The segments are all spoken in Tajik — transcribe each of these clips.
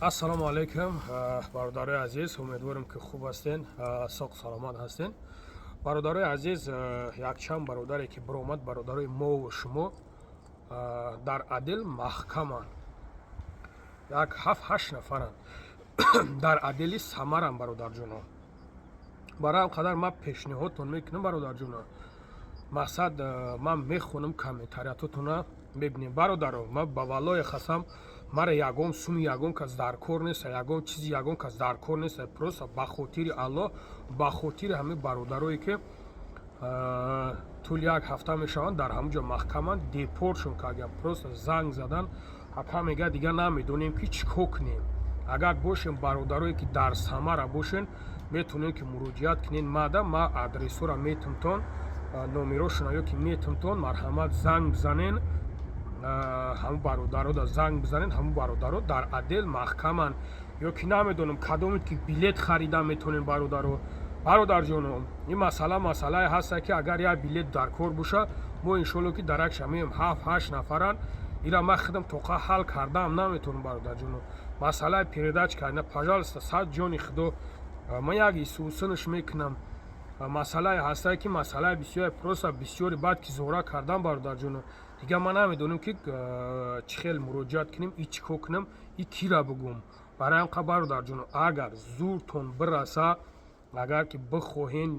ассалому алайкум, бародарои азиз, умедворам ки хуб ҳастен, соғ саломат ҳастен. Бародарои азиз, якчанд бародаре ки биромад, бародарои мову шумо дар Адил маҳкаманд. Як 7-8 нафаранд. Дар Адили Самаранд, бародарҷоно. Барои ҳам қадар ман пешниҳодтон мекунам, бародарҷоно. Мақсад ман мехонам комментариятотона мебинем. Бародаро, ман ба валлои қасам мара ягон суми ягон кас дар кор нест, ягон чизи ягон кас дар кор нест. Просто ба хотири Аллоҳ, ба хотири ҳамаи бародарое ки тӯли як ҳафта мешаванд дар ҳамуҷо маҳкаманд, депортшон кардем. Просто занг задан, ҳакам мегӯяд дига намедонем ки чӣ кор кунем. Агар бошем бародарое ки дар Самара бошен, метавонем ки муроҷиат кунем. Мада ма адресора метавонтон, номерошона ё ки метавонтон марҳамат занг бизанен. ҳаму бародаро занг бизанен, ҳаму бародаро дар Адил маҳкаманд. ё ки намедонам кадомед ки билет харида метавонем бародаро. Бародарҷоно, ин масъалае ҳаста ки агар як билет дар кор боша, мо иншоалло ки даракша меем 7-8 нафаранд. ира ман худам тоқа ҳал кардаам наметавонам бародарҷоно. Масъалаи передачка, ина пожалуйста, сад ҷони худо, ман як исӯсинаш мекунам. Масъалае ҳастае ки масъалаи бисёре просто бисёри баъд ки зора кардам бародарҷоно. Дига ман намедонам ки чӣ хел муроҷиат кунем, и чӣ кор кунам, и кира бигӯм. Барои ҳам бародарҷоно, агар зуртон бираса, агар ки бихоҳен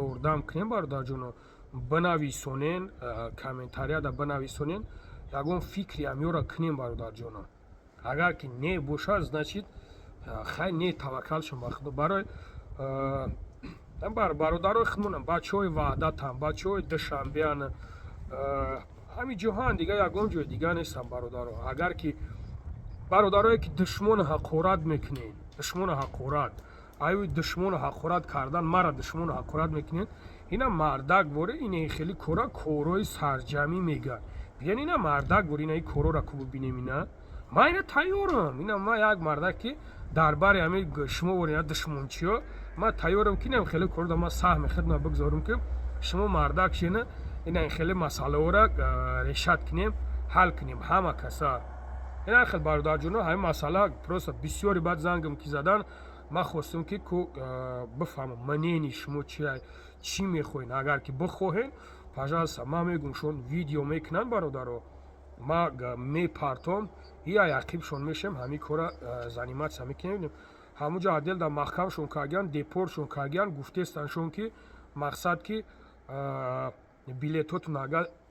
ёрдам кунем бародарҷоно, бинависонен, комментарияда бинависонен, ягон фикри ҳамёра кунем бародарҷоно. Агар ки не боша, значит хай не таваккалшон ба худо. Барои бародарои худмонам, бачаҳои Ваҳдатам, бачаҳои Душанбеян, ҳами ҷоҳан дига ягон ҷои дига нестам бародаро. Агар ки бародарое ки душмони ҳақорат мекунед, душмони ҳақорат, айои душмони ҳақорат кардан, мара душмони ҳақорат мекунед, ина мардак боре, ина хеле кора корои сарҷамӣ мегӯяд. Биён ина мардак боре, ина ин корора ку бибинем. Ина ман ина тайёрам. Ина ман як мардак ки дар бари ҳамин шумо боре ина душмончиё, ман тайёрам ки ина хеле корода ман саҳми худам бигзорам ки шумо мардак шина, ина ин хеле масъалаҳоро решат кунем, ҳал кунем ҳама каса. ина хел бародарҷоно, ҳамин масъала просто бисёри баъд зангам ки задан, ман хостам ки бифаҳмам манени шумо чӣ мехоҳед. Агар ки бихоҳед, пожалуйста, ман мегӯям шон видео мекунанд бародаро, ман мепартом, ия яқибшон мешавем, ҳамин кора заниматсия мекунем. ҳамуҷо Адил дар маҳкамшон кардиян, депортшон кардиян, гуфтестаншон ки мақсад ки билетотон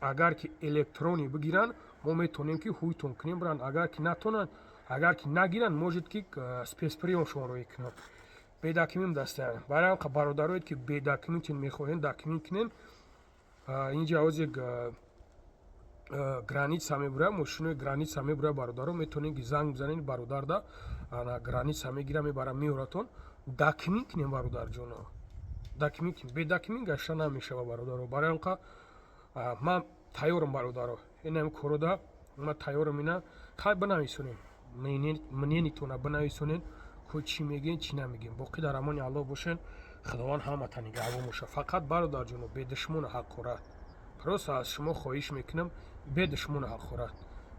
агар ки электрони бигиранд, мо метавонем ки ҳуйтон кунем биранд. Агар ки натонанд, агар ки нагиранд, можед ки спецприёмшонро кунанд. Бедокумент дастаян. Барои ҳам бародарое ки бедокументин мехоҳем документ кунем, инҷа ҳозир граница мебурад, мошинои граница мебурад бародаро, метавонем ки занг бизанем бародарда, граница мегира мебара меоратон, документ кунем бародарҷоно. Документ, бедокумент гашта намешава бародаро. Барои ҳам ман тайёрам бародаро. Ина корода ман тайёрам. Ина хай бинависонем, мнениятона бинависонен, ки чӣ мегӯем, чӣ намегӯем. Боқӣ дар амони Аллоҳ бошен. Худованд ҳаматан нигаҳбон бошад. Фақат бародарҷоно, бе душмони ҳақорат. Просто аз шумо хоҳиш мекунам, бе душмони ҳақорат.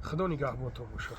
Худо нигаҳбонтон бошад.